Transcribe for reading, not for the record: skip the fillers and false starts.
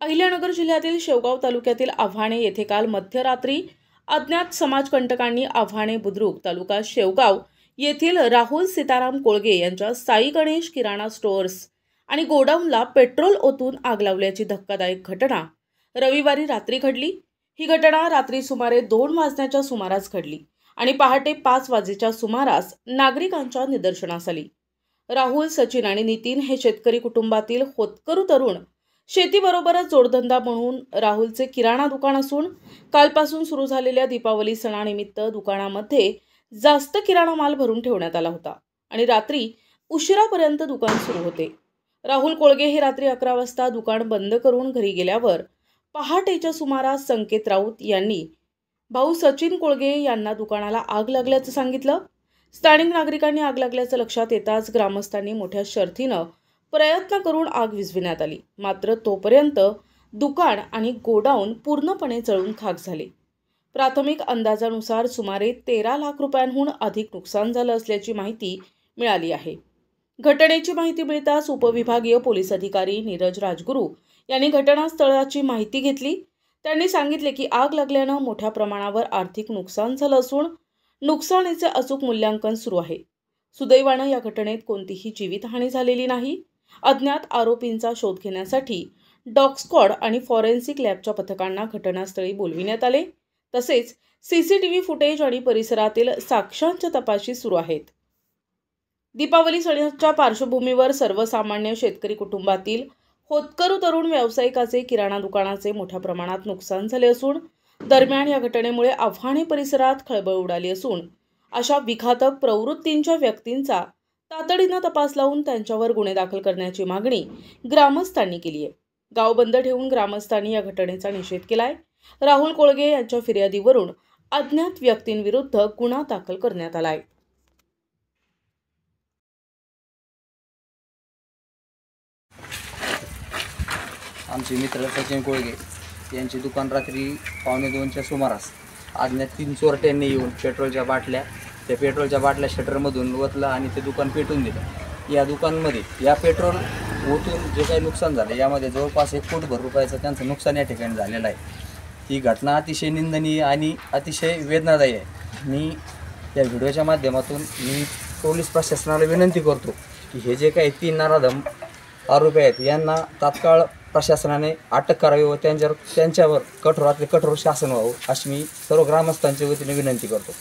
अहिल्यानगर जिल्ह्यातील शेवगाव तालुक्यातील आव्हाणे येथे काल मध्यरात्री अज्ञात समाजकंटकांनी आव्हाणे बुद्रुक तालुका शेवगाव येथील राहुल सीताराम कोळगे यांच्या साई गणेश किराणा स्टोअर्स आणि गोडाऊनला पेट्रोल ओतून आग लावल्याची धक्कादायक घटना रविवारी रात्री घडली। ही घटना रात्री सुमारे 2 वाजण्याच्या सुमारास घडली आणि पहाटे 5 वाजेच्या सुमारास नागरिकांच्या निदर्शनास आली। राहुल, सचिन आणि नितीन हे शेतकरी कुटुंबातील होतकरू तरुण शेतीबरोबरच जोडधंदा म्हणून राहुलचे किराणा दुकान असून कालपासून सुरू झालेल्या दीपावली सणानिमित्त दुकानामध्ये जास्त किराणा माल भरून ठेवण्यात आला होता आणि रात्री उशिरापर्यंत दुकान सुरू होते। राहुल कोळगे हे रात्री 11 वाजता दुकान बंद करून घरी गेल्यावर पहाटेच्या सुमारास संकेत राऊत यांनी भाऊ सचिन कोळगे यांना दुकानाला आग लागल्याचं सांगितलं। स्थानिक नागरिकांनी आग लागल्याचं लक्षात येताच ग्रामस्थांनी मोठ्या शर्थीनं प्रयत्न करून आग विझविण्यात आली, मात्र तोपर्यंत दुकान आणि गोडाऊन पूर्णपणे जळून खाक झाले। प्राथमिक अंदाजानुसार सुमारे 13 लाख रुपयांहून अधिक नुकसान झालं असल्याची माहिती मिळाली आहे। घटनेची माहिती मिळताच उपविभागीय पोलीस अधिकारी नीरज राजगुरू यांनी घटनास्थळाची माहिती घेतली। त्यांनी सांगितले की आग लागल्यानं मोठ्या प्रमाणावर आर्थिक नुकसान झालं असून नुकसानीचे अचूक मूल्यांकन सुरू आहे। सुदैवानं या घटनेत कोणतीही जीवितहानी झालेली नाही। अज्ञात आरोपींचा शोध घेण्यासाठी डॉग स्क्वॉड आणि फॉरेन्सिक लॅबच्या पथकांना घटनास्थळी बोलविण्यात आले। तसेच सीसीटीव्ही फुटेज आणि परिसरातील साक्ष्यांच्या तपासणी सुरू आहेत। दीपावली सणाच्या पार्श्वभूमीवर सर्वसामान्य शेतकरी कुटुंबातील होतकरू तरुण व्यावसायिकाचे किराणा दुकानाचे मोठ्या प्रमाणात नुकसान झाले असून दरम्यान या घटनेमुळे आव्हाणे परिसरात खळबळ उडाली असून अशा विघातक प्रवृत्तींच्या व्यक्तींचा तातडीनं तपास लावून त्यांच्यावर गुन्हे दाखल करण्याची मागणी ग्रामस्थांनी केली आहे। गाव बंद ठेवून ग्रामस्थांनी या घटनेचा निषेध केलाय। राहुल कोळगे यांच्या फिर्यादीवरून अज्ञात व्यक्तींविरुद्ध गुन्हा दाखल करण्यात आलाय। आमचे मित्र सचिन कोळगे यांची दुकान रात्री 1:45च्या सुमारास अज्ञात 3 चोरट्यांनी येऊन पेट्रोलच्या बाटल्या शटरमधून ओतलं आणि ते दुकान पेटवून दिलं। या दुकानमध्ये या पेट्रोल ओतून जे काही नुकसान झालं यामध्ये जवळपास 1 कोटीभर रुपयाचं त्यांचं नुकसान या ठिकाणी झालेलं आहे। ही घटना अतिशय निंदनीय आणि अतिशय वेदनादायी आहे। मी या व्हिडिओच्या माध्यमातून पोलीस प्रशासनाला विनंती करतो की हे जे काही 3 नराधम आरोपी आहेत यांना तात्काळ प्रशासनाने अटक करावी व त्यांच्यावर कठोरातले कठोर शासन व्हावं अशी मी सर्व ग्रामस्थांच्या वतीने विनंती करतो।